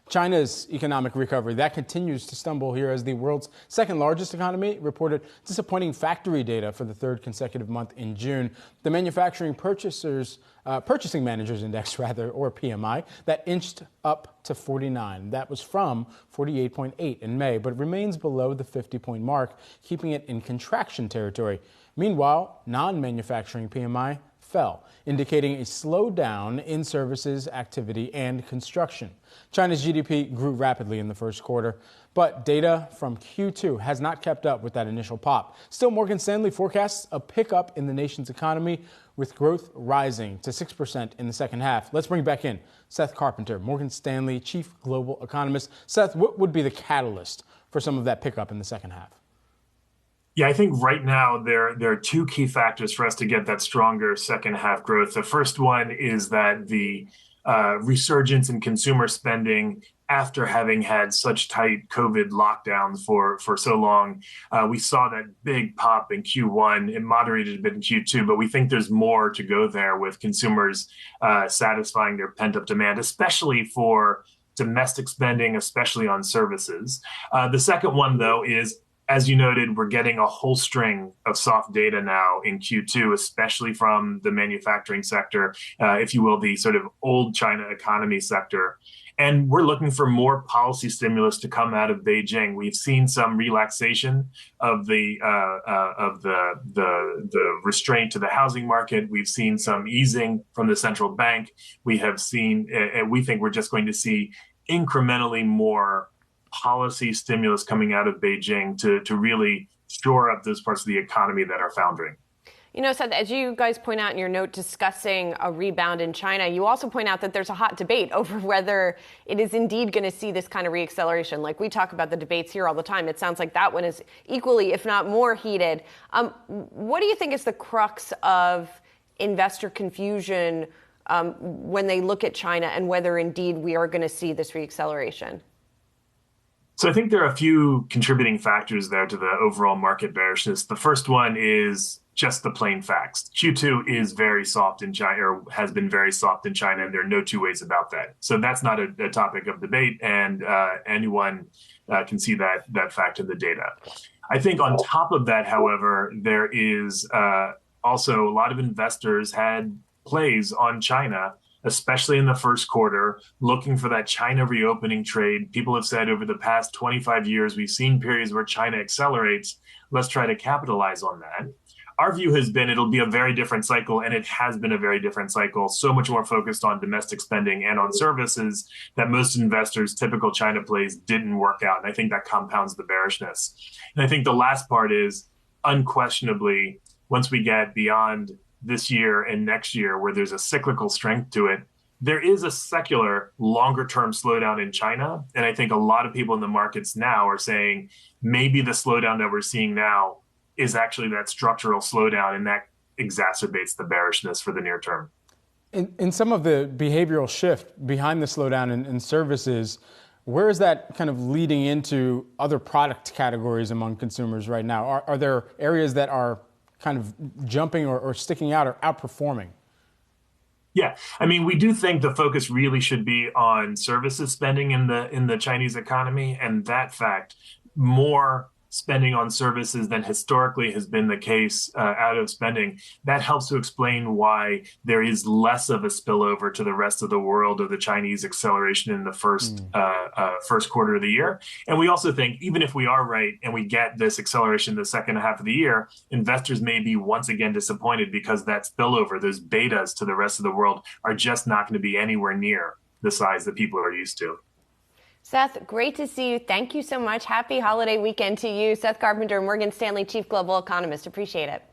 China's economic recovery, that continues to stumble here as the world's second largest economy reported disappointing factory data for the third consecutive month in June. The manufacturing purchasing managers index, or PMI, that inched up to 49. That was from 48.8 in May, but remains below the 50-point mark, keeping it in contraction territory. Meanwhile, non-manufacturing PMI fell, indicating a slowdown in services activity and construction. China's GDP grew rapidly in the first quarter, but data from Q2 has not kept up with that initial pop. Still, Morgan Stanley forecasts a pickup in the nation's economy, with growth rising to 6% in the second half. Let's bring back in Seth Carpenter, Morgan Stanley chief global economist. Seth, what would be the catalyst for some of that pickup in the second half? Yeah, I think right now there are two key factors for us to get that stronger second half growth. The first one is that the resurgence in consumer spending after having had such tight COVID lockdowns for so long. We saw that big pop in Q1. It moderated a bit in Q2, but we think there's more to go there with consumers satisfying their pent-up demand, especially for domestic spending, especially on services. The second one, though, is, as you noted, we're getting a whole string of soft data now in Q2, especially from the manufacturing sector, if you will, the sort of old China economy sector. And we're looking for more policy stimulus to come out of Beijing. We've seen some relaxation of the restraint to the housing market. We've seen some easing from the central bank. We think we're just going to see incrementally more policy stimulus coming out of Beijing to really shore up those parts of the economy that are foundering. You know, Seth, as you guys point out in your note discussing a rebound in China, you also point out that there's a hot debate over whether it is indeed going to see this kind of reacceleration. Like we talk about the debates here all the time. It sounds like that one is equally, if not more, heated. What do you think is the crux of investor confusion when they look at China and whether indeed we are going to see this reacceleration? So I think there are a few contributing factors there to the overall market bearishness. The first one is just the plain facts. Q2 is very soft in China, or has been very soft in China, and there are no two ways about that. So that's not a topic of debate, and anyone can see that fact in the data. I think on top of that, however, there is also a lot of investors had plays on China, especially in the first quarter, looking for that China reopening trade. People have said over the past 25 years, we've seen periods where China accelerates. Let's try to capitalize on that. Our view has been it'll be a very different cycle, and it has been a very different cycle, so much more focused on domestic spending and on services that most investors' typical China plays didn't work out. And I think that compounds the bearishness. And I think the last part is, unquestionably, once we get beyond this year and next year, where there's a cyclical strength to it, there is a secular longer-term slowdown in China. And I think a lot of people in the markets now are saying maybe the slowdown that we're seeing now is actually that structural slowdown, and that exacerbates the bearishness for the near term. In some of the behavioral shift behind the slowdown in services, where is that kind of leading into other product categories among consumers right now? Are there areas that are kind of jumping or sticking out or outperforming? Yeah, I mean, we do think the focus really should be on services spending in the Chinese economy, and that fact, more spending on services than historically has been the case out of spending. That helps to explain why there is less of a spillover to the rest of the world of the Chinese acceleration in the first quarter of the year. And we also think even if we are right and we get this acceleration in the second half of the year, investors may be once again disappointed because that spillover, those betas to the rest of the world, are just not going to be anywhere near the size that people are used to. Seth, great to see you. Thank you so much. Happy holiday weekend to you. Seth Carpenter, Morgan Stanley Chief Global Economist. Appreciate it.